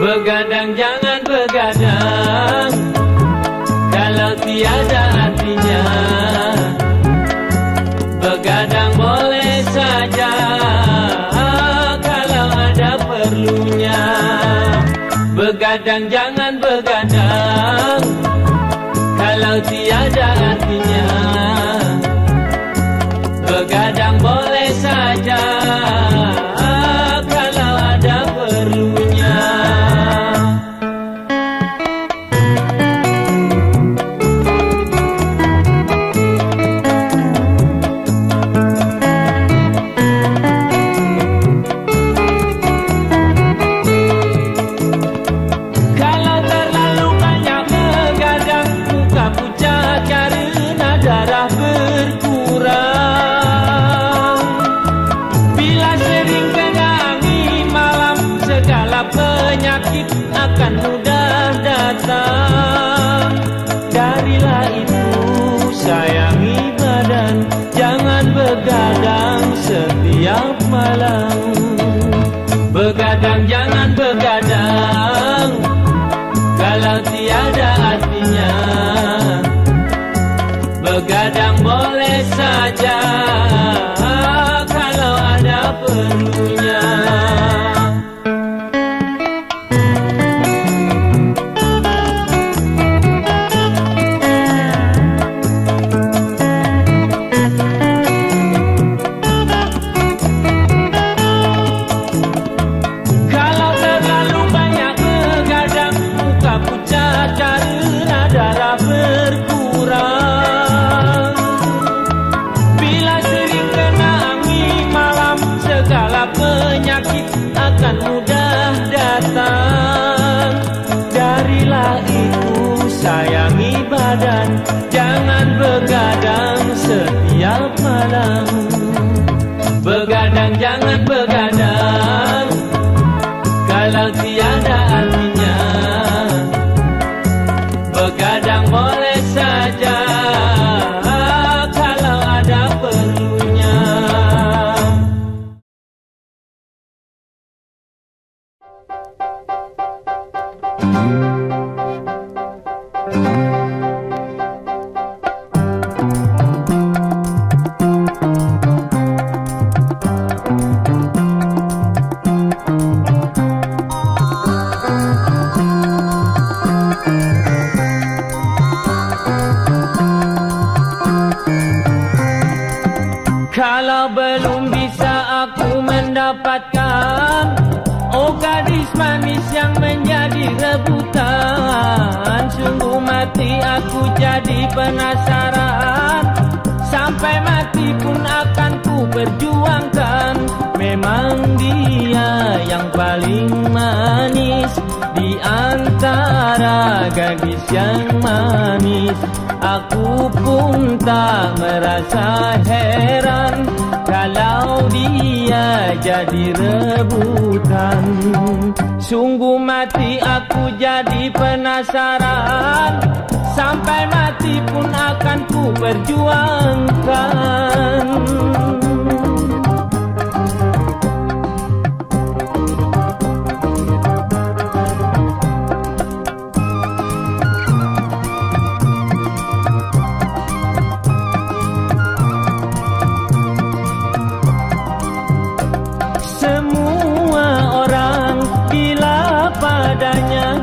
Begadang jangan begadang kalau tiada artinya. Begadang boleh saja kalau ada perlunya. Begadang jangan begadang kalau tiada artinya. Begadang boleh saja kalau ada perlunya. Kalau terlalu banyak begadang, muka pucat karena darah berkurang. Bila sering kena angin malam, segala penyakit akan mudah datang. Darilah itu sayangi badan, jangan begadang setiap malam. Begadang jangan begadang kalau tiada artinya. Begadang boleh saja kalau ada perlunya. Kalau terlalu banyak begadang, muka pucat karena darah berkurang. Bila sering kena angin malam, segala penyakit akan mudah datang. Darilah itu sayangi badan, jangan begadang setiap malam. Begadang jangan begadang kalau tiada artinya. Begadang boleh saja kalau ada perlunya. Kalau belum bisa aku mendapatkan, oh gadis manis yang menjadi rebutan, sungguh mati aku jadi penasaran. Sampai mati pun akan ku perjuangkan. Memang dia yang paling manis di antara gadis yang manis. Aku pun tak merasa heran kalau dia jadi rebutan. Sungguh mati aku jadi penasaran. Sampai mati pun akan ku perjuangkan. Semua orang gila padanya.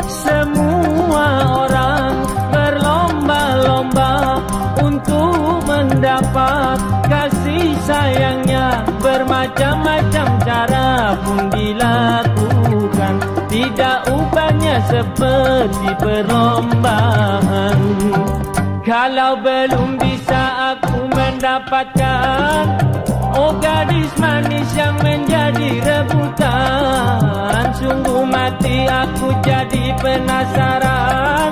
Semua orang berlomba-lomba untuk mendapat kasih sayangnya. Bermacam-macam cara pun dilakukan, tidak ubahnya seperti perlombaan. Kalau belum bisa aku mendapatkan, oh gadis manis yang menjadi rebutan, sungguh mati aku jadi penasaran.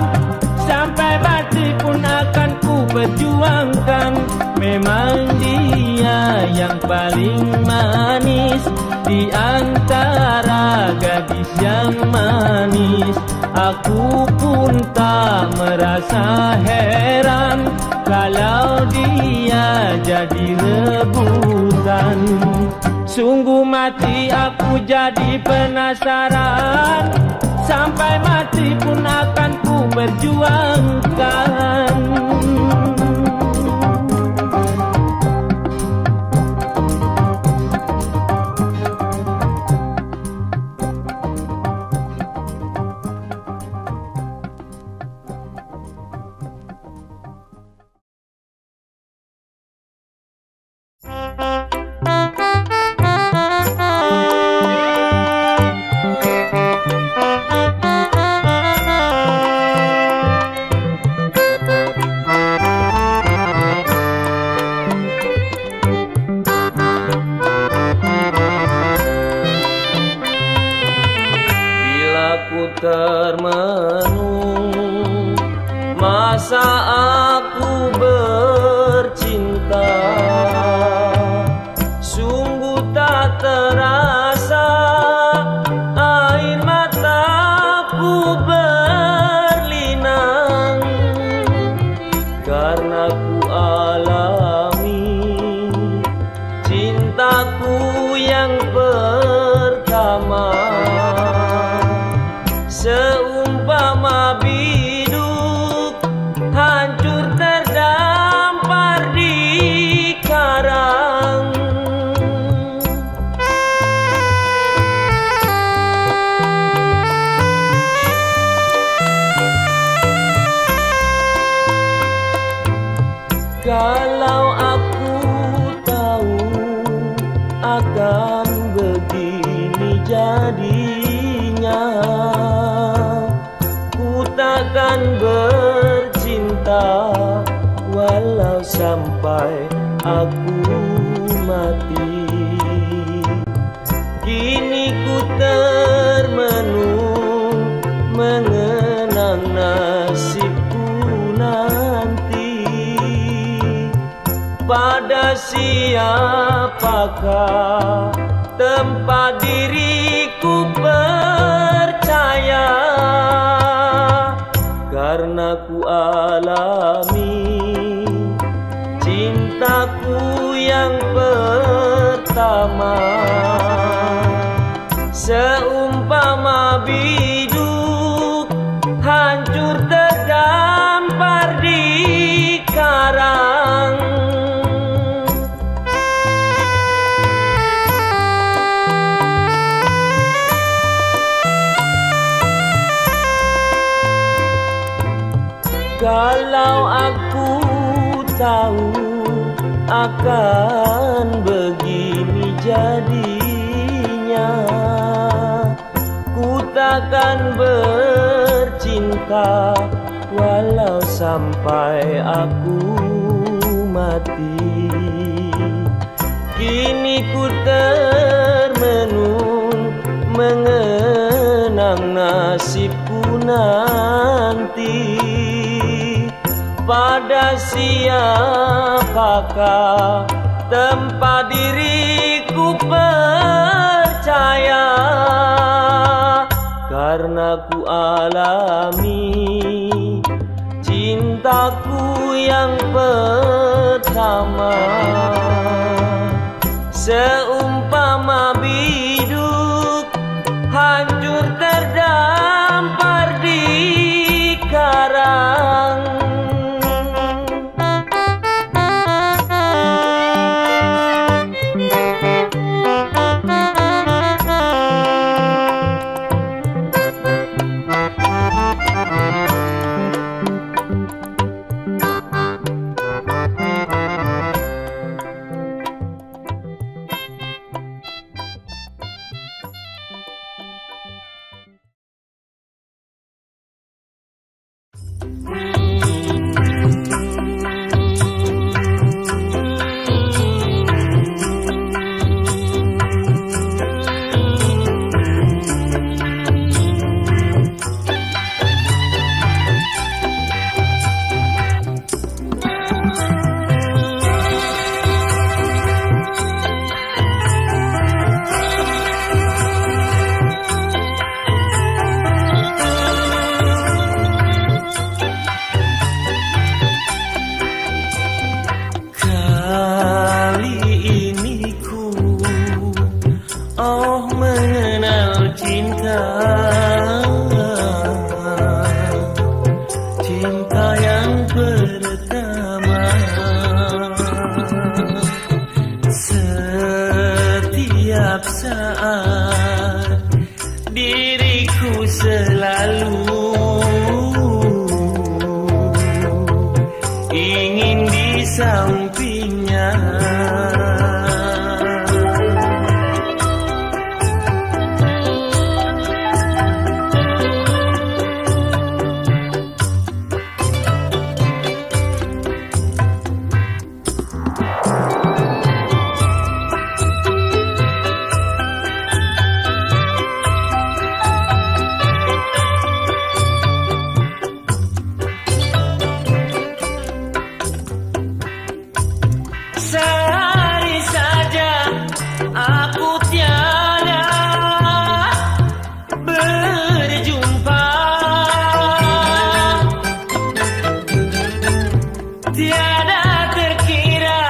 Sampai mati pun akan ku perjuangkan. Memang dia yang paling manis di antara gadis yang manis. Aku pun tak merasa heran kalau dia jadi rebutan. Sungguh mati aku jadi penasaran, sampai mati pun akan ku perjuangkan. Termenung masa aku bercinta, sungguh tak terasa air mataku berlinang, karena ku alami cintaku yang pertama. Seumpama biduk hancur terdampar di karang, kalau aku tahu akan begini jadinya, takkan bercinta walau sampai aku mati. Kini ku termenung mengenang nasibku nanti. Pada siapakah tempat diriku percaya, karena ku alami cintaku yang pertama. Seumpama biduk hancur terdampar di karang, kalau aku tahu akan begini jadinya, ku takkan bercinta walau sampai aku mati. Kini ku termenung mengenang nasibku nanti. Pada siapakah tempat diriku percaya, karena ku alami cintaku yang pertama. Seumpama biduk hancur terdampar di karang, sampingnya. Sehari saja aku tiada berjumpa, tiada terkira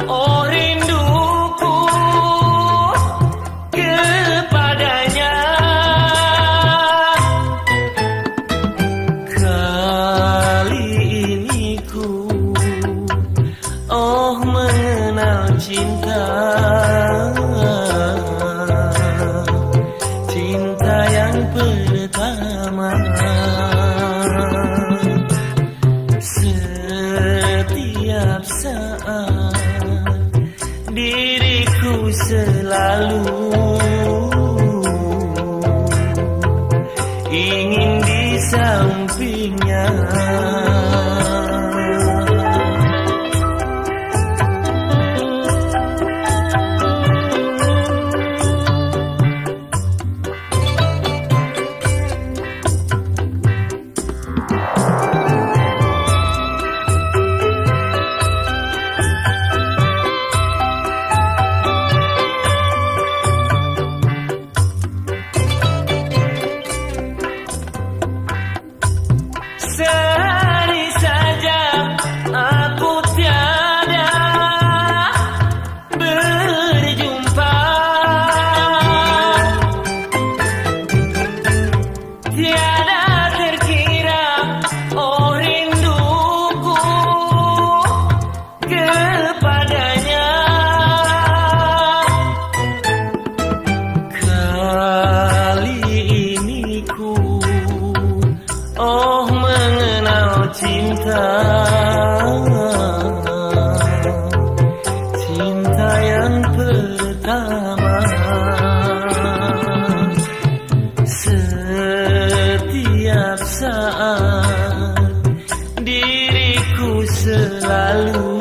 oh rinduku kepadanya. Kali ini ku mengenal cinta, cinta yang pertama. Setiap saat diriku selalu ingin di sampingnya. Sehari saja aku tiada berjumpa, tiada terkira oh rinduku kepadanya. Kali ini ku mengenal cinta, cinta yang pertama. Setiap saat diriku selalu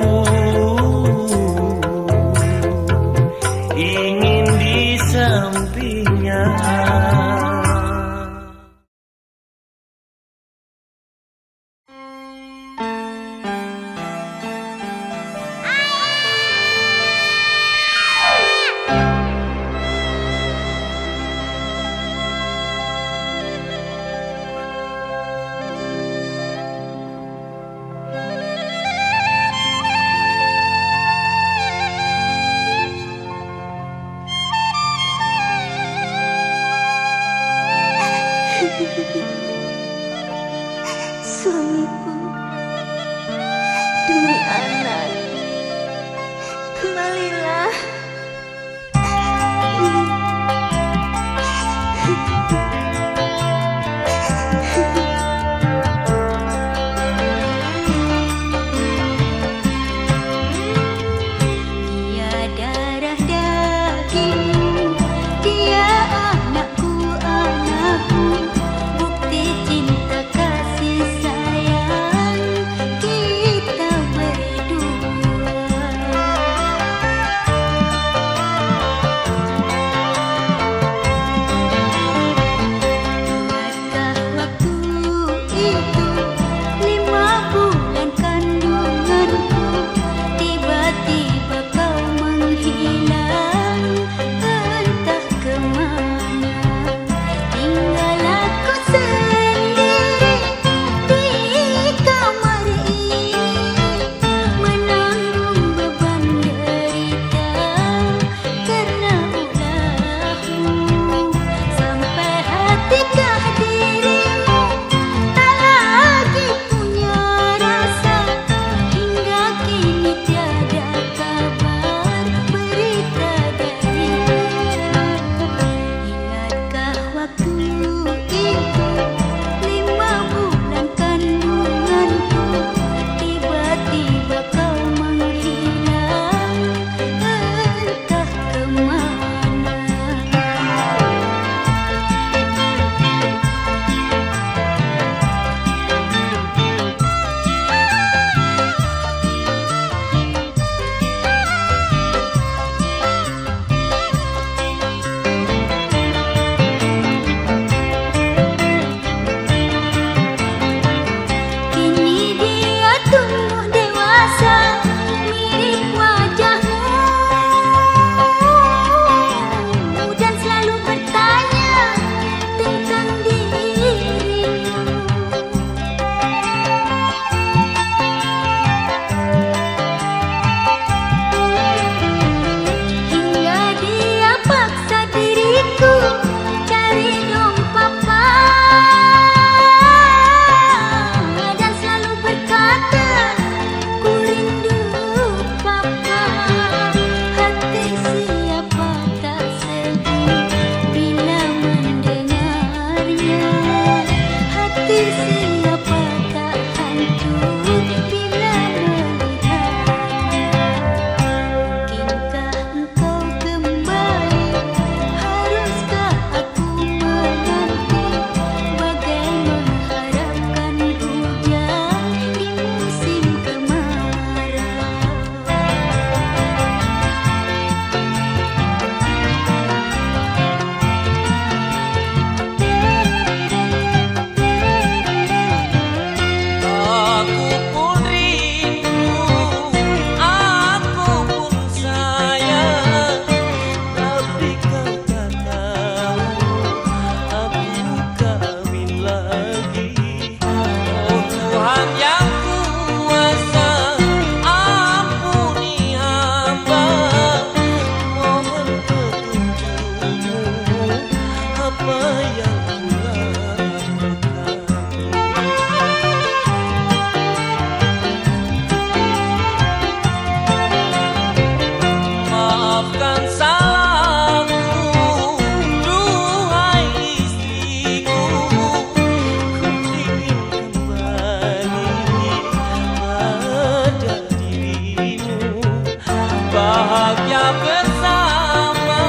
bahagia bersama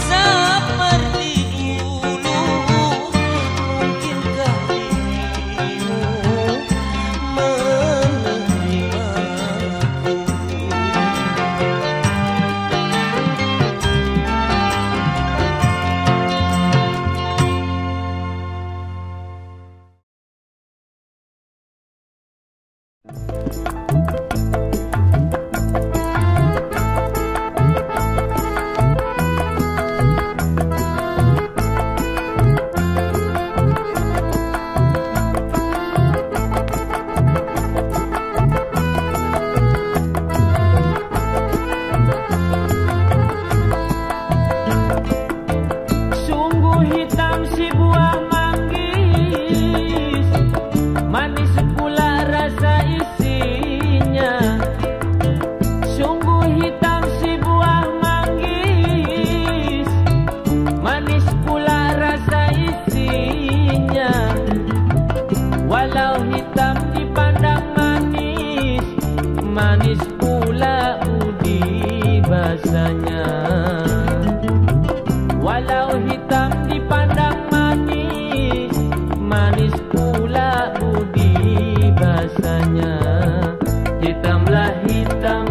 seperti dulu. Mungkinkah dirimu menerimaku? Sungguh hitam si buah manggis, manis pula rasa isinya. Sungguh hitam si buah manggis, manis pula rasa isinya. Walau hitam dipandang manis, manis pula udi basanya. Walau hitam dipandang manis, manis pula budi basanya. Hitamlah hitam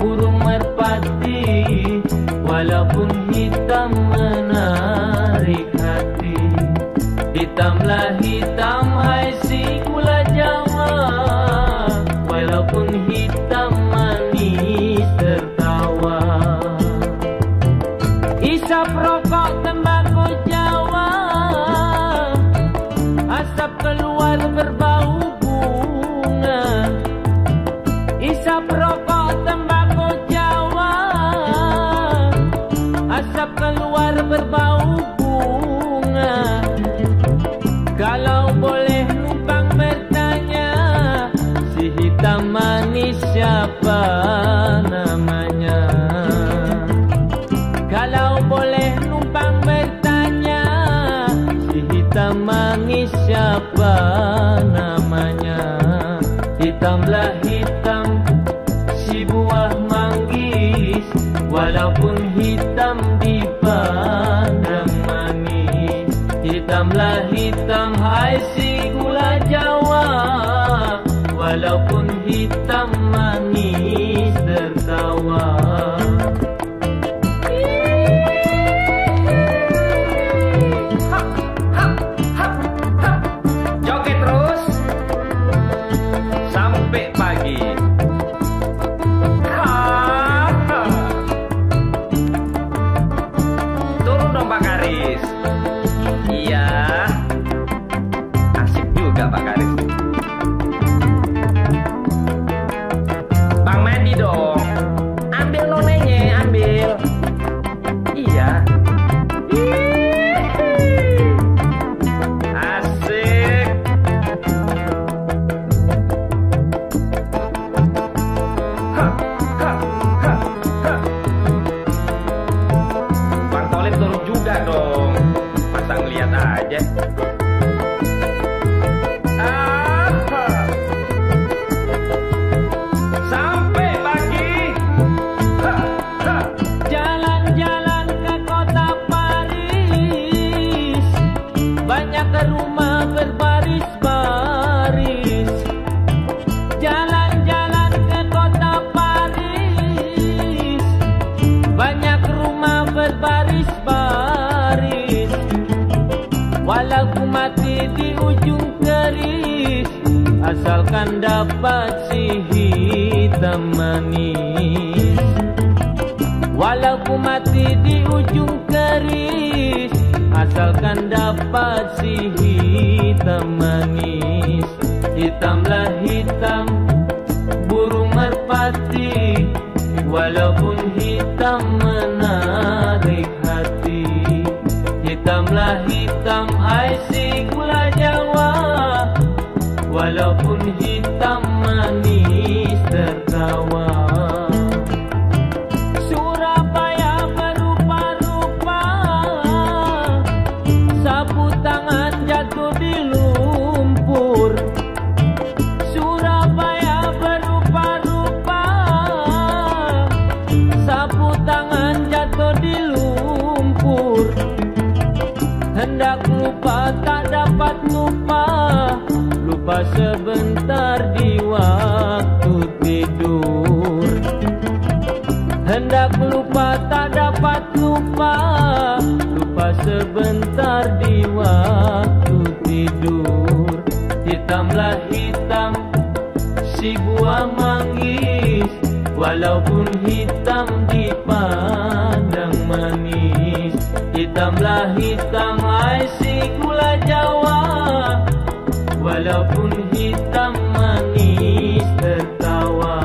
burung merpati, walaupun hitam menarik hati. Hitamlah hitam hai si gula Jawa, walaupun hitam manis tertawa. Isap rokok tembakau Jawa, asap keluar berbau bunga. Isap rokok tembakau Jawa, asap keluar berbau bunga. Kalau boleh numpang bertanya, si hitam manis siapa namanya? Kalau boleh numpang bertanya, si hitam manis siapa namanya? Hitamlah hitam si buah manggis, walaupun hitam dipandang manis. Hitamlah hitam hai si gula Jawa, walaupun hitam manis tertawa. Joget terus sampai pagi. Turun dong Pak Karis. Iya, asik juga Pak Karis. Bang Mandi dong. Ambil nonenya, ambil. Iya. Asik. Bang Tolip turun juga dong. Masa ngeliat aja. Sampai pagi. Jalan-jalan ke kota Paris, banyak rumah berbaris-baris. Jalan-jalan ke kota Paris, banyak rumah berbaris-baris. Walau ku mati di ujung keris, asalkan dapat si hitam manis. Walau ku mati di ujung keris, asalkan dapat si hitam manis. Hitamlah hitam burung merpati, walaupun hitam menarik hati. Hitamlah hitam ai si gula Jawa, walaupun hitam manis tertawa. Surabaya berupa-rupa, sapu tangan jatuh di lumpur. Surabaya berupa-rupa, Hendak lupa tak dapat lupa, lupa sebentar di waktu tidur. Hendak lupa tak dapat lupa, lupa sebentar di waktu tidur. Hitamlah hitam si buah manggis, walaupun hitam dipandang manis. Hitamlah hitam ai si gula Jawa, walaupun hitam manis tertawa.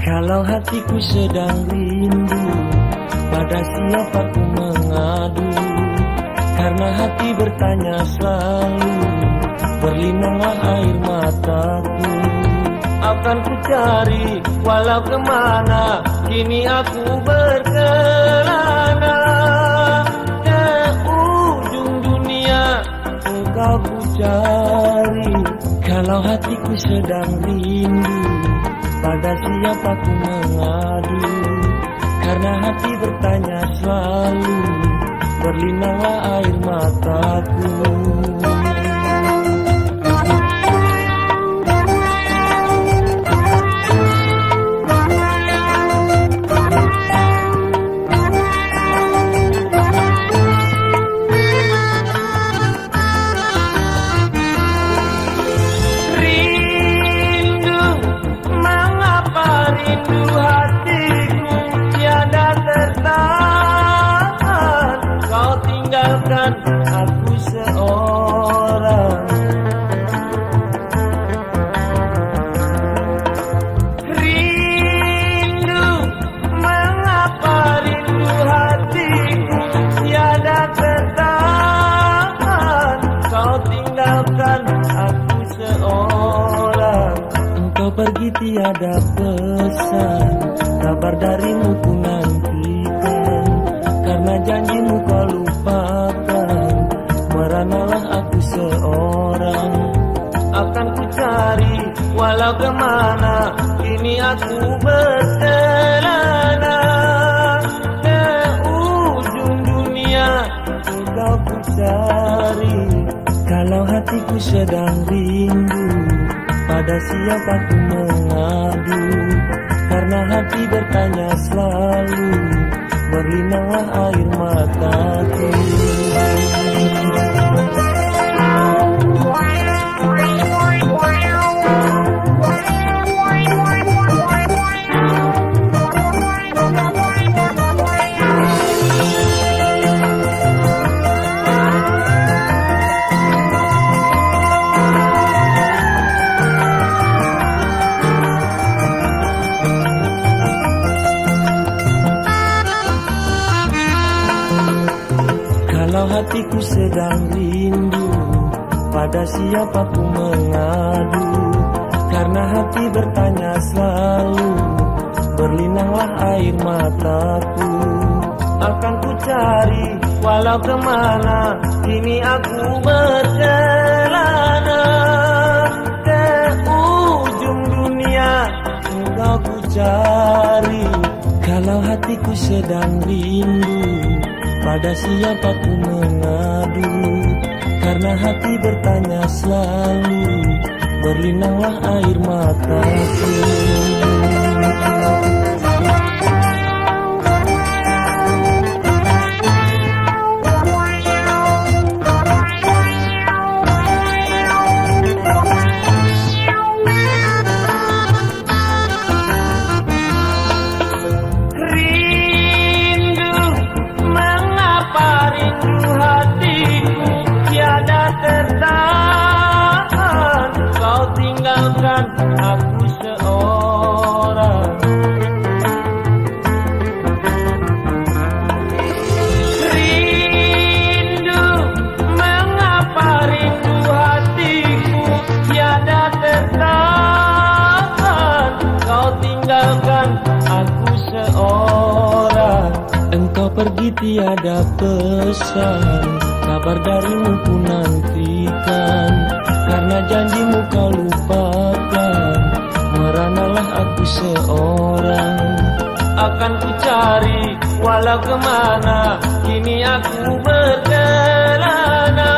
Kalau hatiku sedang rindu, pada siapa ku mengadu? Karena hati bertanya selalu, berlinanglah air mataku. Akan ku cari walau kemana, kini aku berkelana. Ke ujung dunia engkau ku cari. Kalau hatiku sedang rindu, pada siapa ku mengadu? Karena hati bertanya selalu, berlinanglah air mataku. Rindu hatiku tiada tertahan, kau tinggalkan aku seorang. Rindu, mengapa rindu hatiku tiada tertahan, kau tinggalkan aku seorang. Engkau pergi tiada pesan, kabar darimu ku nantikan. Karena janjimu kau lupakan, meranalah aku seorang. Akan ku cari walau kemana, kini aku berkelana. Ke ujung dunia engkau ku cari. Kalau hatiku sedang rindu, pada siapa ku mengadu? Karena hati bertanya selalu, berlinanglah air mataku. Kalau hatiku sedang rindu, pada siapa ku mengadu? Karena hati bertanya selalu, berlinanglah air mataku. Akan ku cari walau kemana, kini aku berkelana. Ke ujung dunia engkau ku cari. Kalau hatiku sedang rindu, pada siapa ku mengadu? Karena hati bertanya selalu, berlinanglah air mataku. Aku seorang. Rindu, mengapa rindu hatiku tiada tertahan. Kau tinggalkan aku seorang. Engkau pergi tiada pesan, kabar darimu ku nantikan. Karena janjimu kau lupakan, meranalah aku seorang. Akan ku cari walau kemana, kini aku berkelana.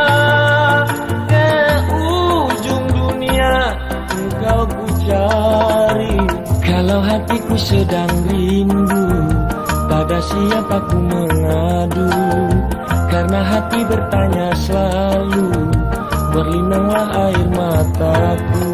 Ke ujung dunia engkau ku cari. Kalau hatiku sedang rindu, pada siapa ku mengadu? Karena hati bertanya selalu, berlinanglah air mataku.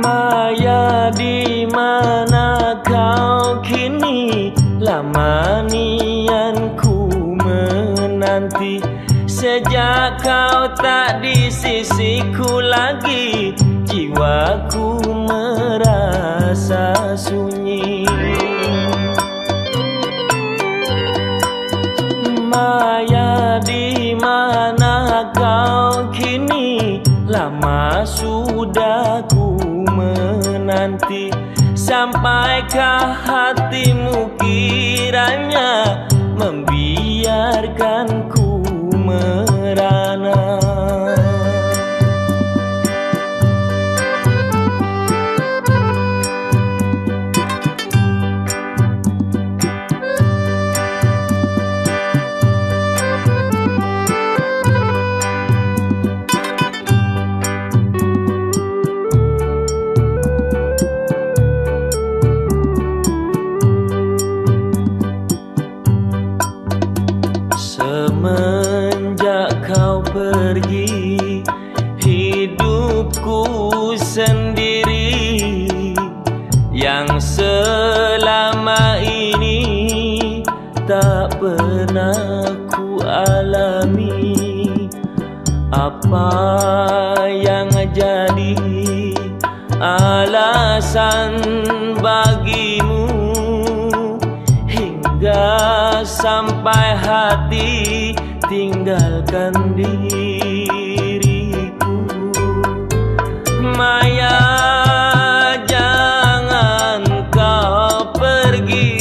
Maya, di mana kau kini? Lama nianku menanti, sejak kau tak di sisiku lagi, jiwaku merasa sunyi. Maya, di mana kau kini? Lama sudah ku menanti, sampaikah hatimu kiranya membiarkanku merana? Semenjak kau pergi, hidupku sendiri yang selama ini tak pernah ku alami. Apa yang jadi alasan bagimu hingga sampai hati tinggalkan diriku? Maya, jangan kau pergi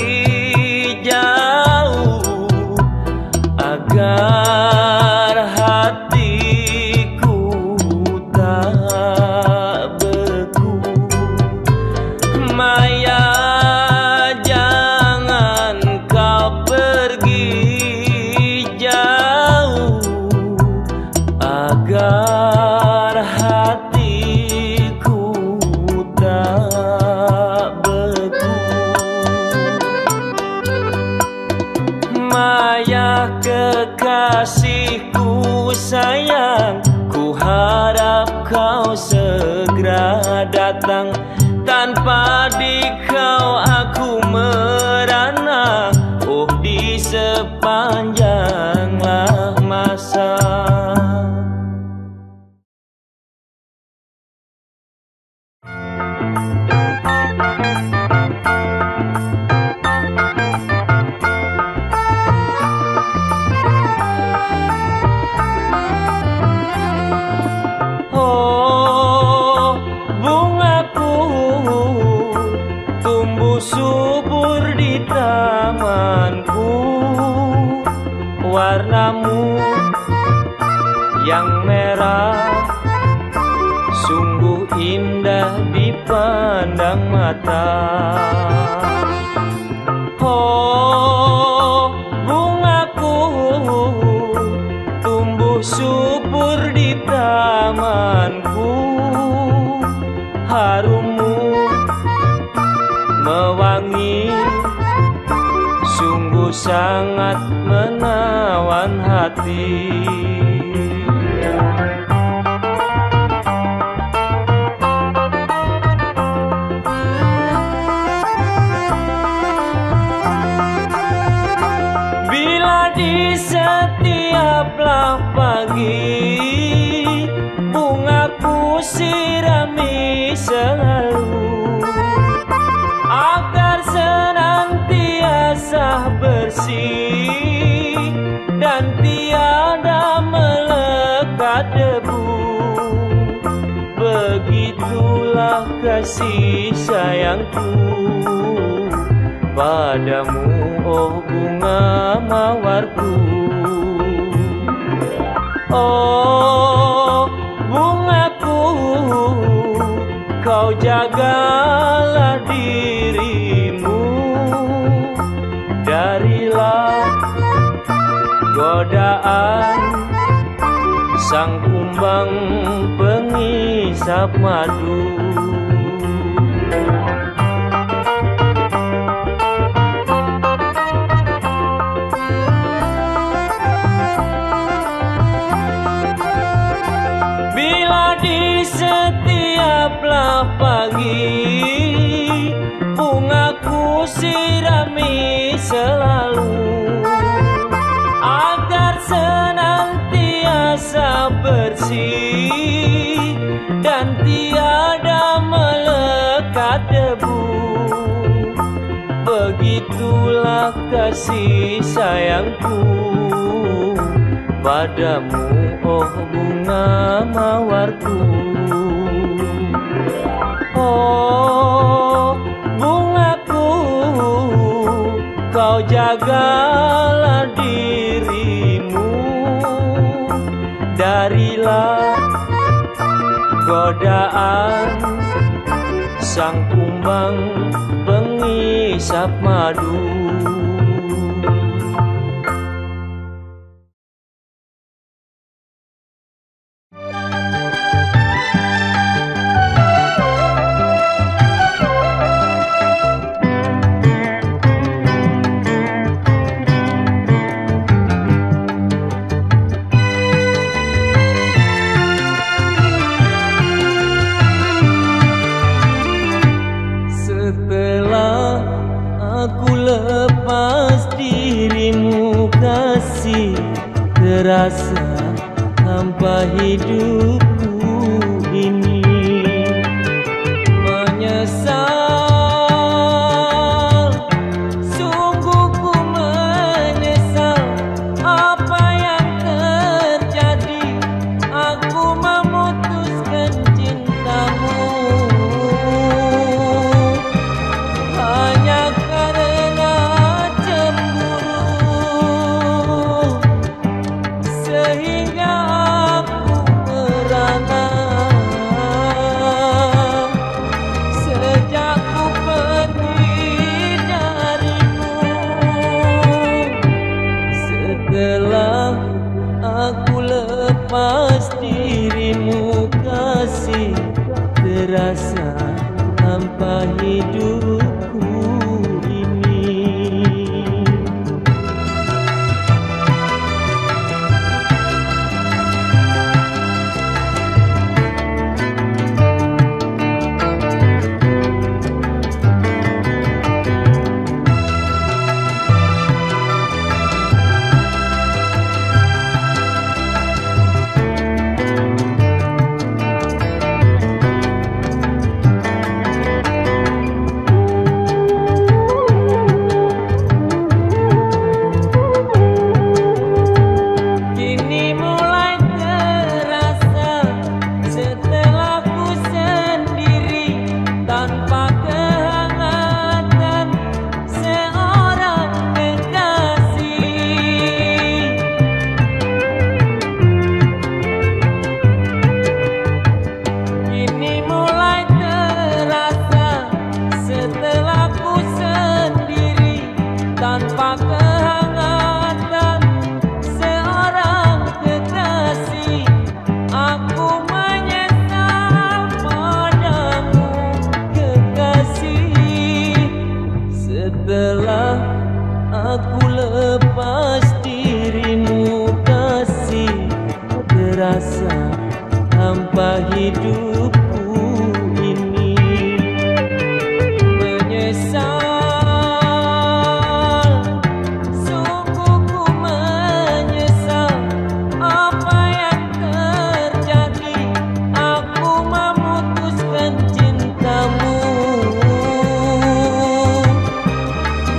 jauh, agar hatiku tak beku. Maya, jangan kau pergi jauh, agar hatiku tak beku. Maya, kekasihku sayang, ku harap kau segera datang. Tanpa dikau aku merana, oh di sepanjanglah masa. sungguh indah dipandang mata. Oh, bungaku tumbuh subur di tamanku, harummu mewangi, sungguh sangat menawan hati. Bila di setiaplah pagi bungaku sirami selalu, agar senantiasa bersih dan tiada melekat debu. Begitulah kasih sayangku padamu, oh bunga mawarku. Oh bungaku, kau jagalah dirimu, darilah godaan sang kumbang pengisap madu. Bila di setiaplah pagi bungaku sirami selalu, agar senantiasa bersih dan tiada melekat debu. Begitulah kasih sayangku padamu, oh bunga mawarku. Oh bungaku, kau jagalah dirimu, darilah godaan sang kumbang pengisap madu. Setelah aku lepas dirimu kasih, terasa hampa hidupku ini. Menyesal, sungguh ku menyesal apa yang terjadi. Aku memutuskan cintamu hanya karena cemburu, sehingga aku merana. Sejak ku pergi darimu, setelah aku lepas dirimu kasih, terasa hampa hidupku ini. hidupku ini. Menyesal, sungguh ku menyesal apa yang terjadi. Aku memutuskan cintamu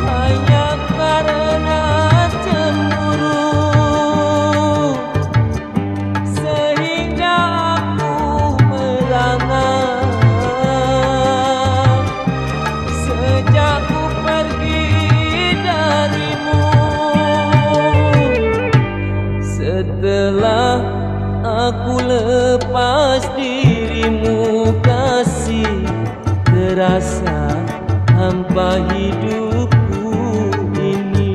hanya karena cemburu, sehingga aku merangak. Sejak ku pergi darimu, setelah aku lepas dirimu kasih, terasa hampa hidupku ini.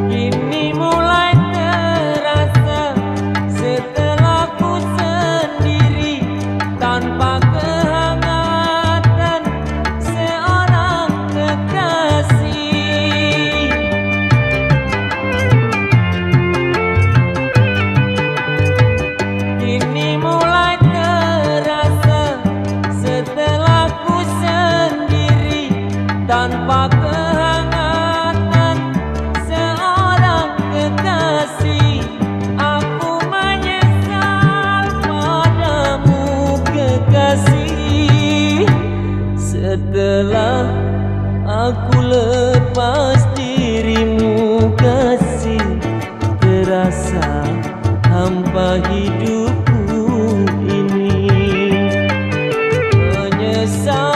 Kini mulai terasa setelah ku sendiri, tanpa kehangatan seorang kekasih. Kini mulai terasa setelah ku sendiri, tanpa kehangatan seorang kekasih. Aku menyesal padamu kekasih, setelah aku lepas dirimu kasih, terasa hampa hidupku ini. Menyesal,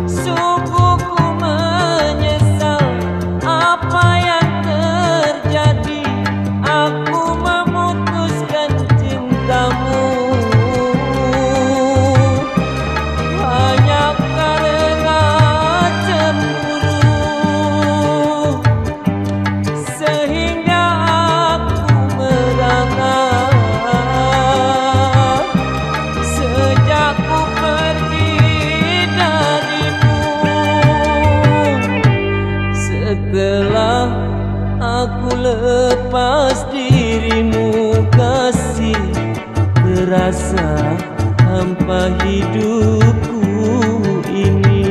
sungguh ku menyesal apa yang terjadi. Aku memutuskan cintamu hanya karena cemburu, sehingga aku merangak. Sejak ku pergi darimu, setelah aku lepas dirimu kasih, terasa hampa hidupku ini.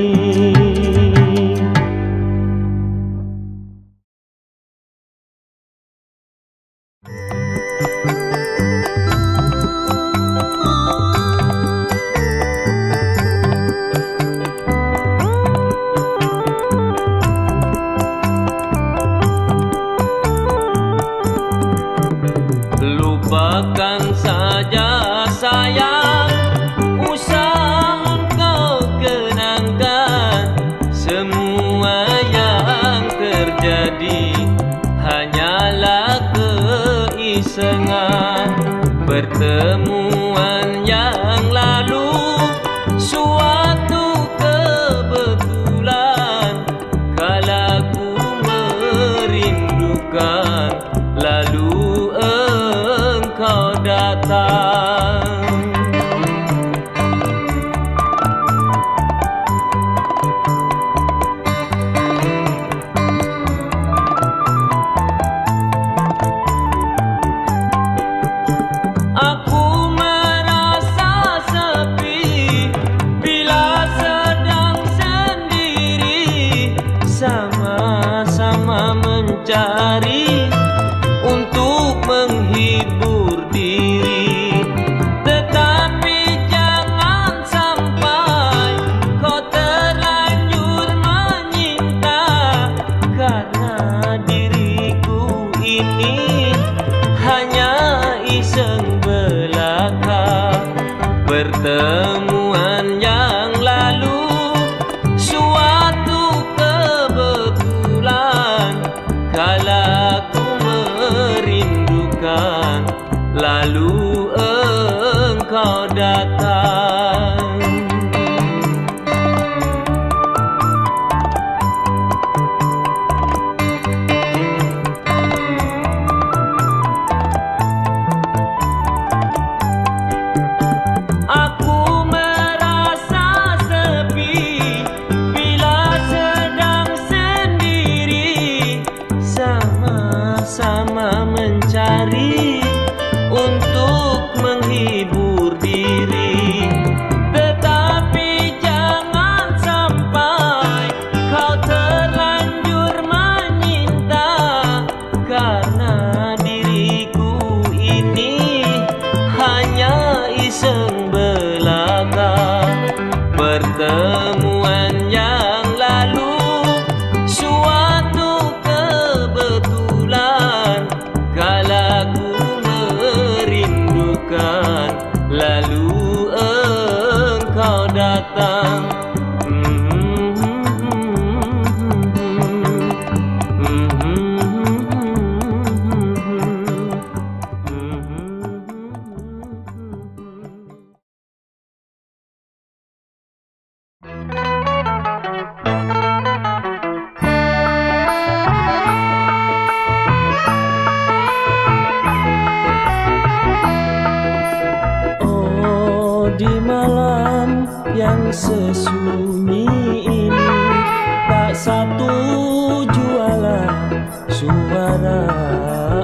Lupakan saja sayang, usah engkau kenangkan. Semua yang terjadi hanyalah keisengan. Pertemuan yang lalu suatu kebetulan, kala ku merindukan, lalu engkau datang. Aku merasa sepi bila sedang sendiri, sama-sama mencari untuk menghibur diri. Tetapi jangan sampai kau terlanjur menyinta, karena diriku ini hanya iseng belaka. Pertemuan yang lalu suatu kebetulan, kala kala ku merindukan, lalu engkau datang. Aku merasa sepi bila sedang sendiri, sama-sama mencari untuk menghibur diri. Tetapi jangan sampai kau terlanjur menyinta, karena diriku ini hanya iseng belaka. Pertemuan yang lalu suatu kebetulan, kala ku merindukan, lalu engkau datang. Di malam yang sesunyi ini, tak satu jualan suara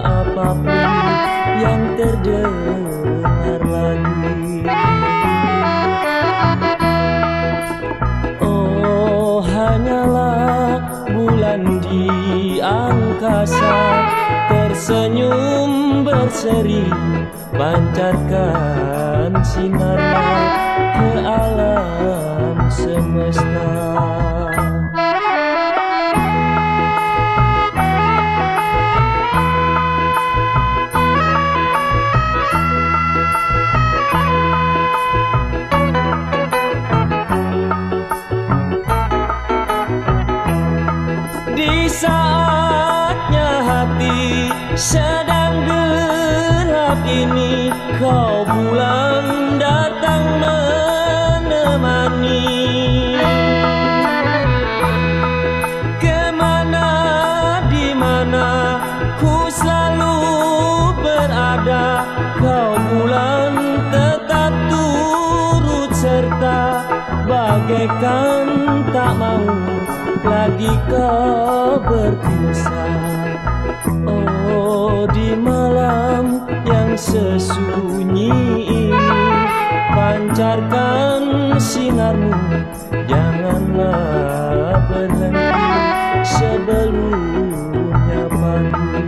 apapun yang terdengar lagi. Oh, hanyalah bulan di angkasa tersenyum berseri, pancarkan sinarnya ke alam semesta. Di saatnya hati sedang gelap ini, kau pulang datang menemani. Kemana di mana ku selalu berada, kau pulang tetap turut serta, bagaikan tak mau lagi kau berpisah. Oh, di malam yang sesunyi ini, pancarkan sinarmu, janganlah berhenti sebelumnya pagi.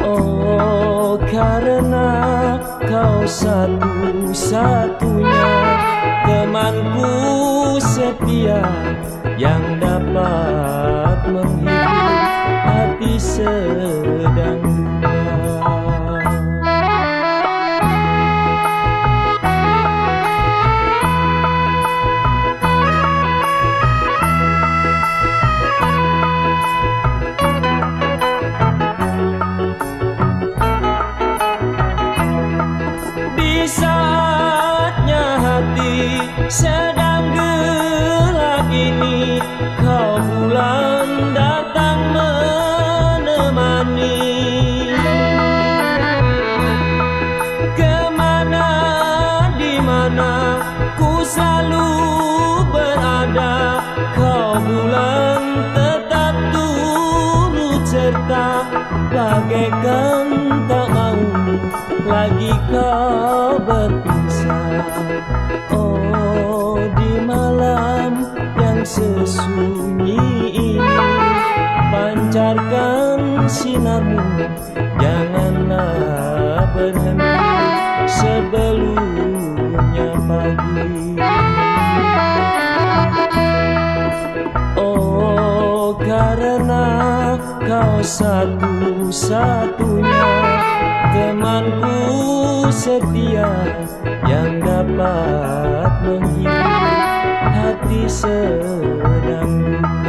Oh, karena kau satu-satunya temanku setia yang dapat menghibur hati sedang duka. Di saatnya hati sedang gelap ini, kau pulang datang menemani. Kemana di mana ku selalu berada, kau pulang tetap turut serta, bagaikan tak mau lagi kau berpisah. Oh, di malam yang sesunyi ini, pancarkan sinarmu, janganlah berhenti sebelumnya pagi. Oh, karena kau satu-satunya temanku setia yang dapat menghibur hati sedang duka.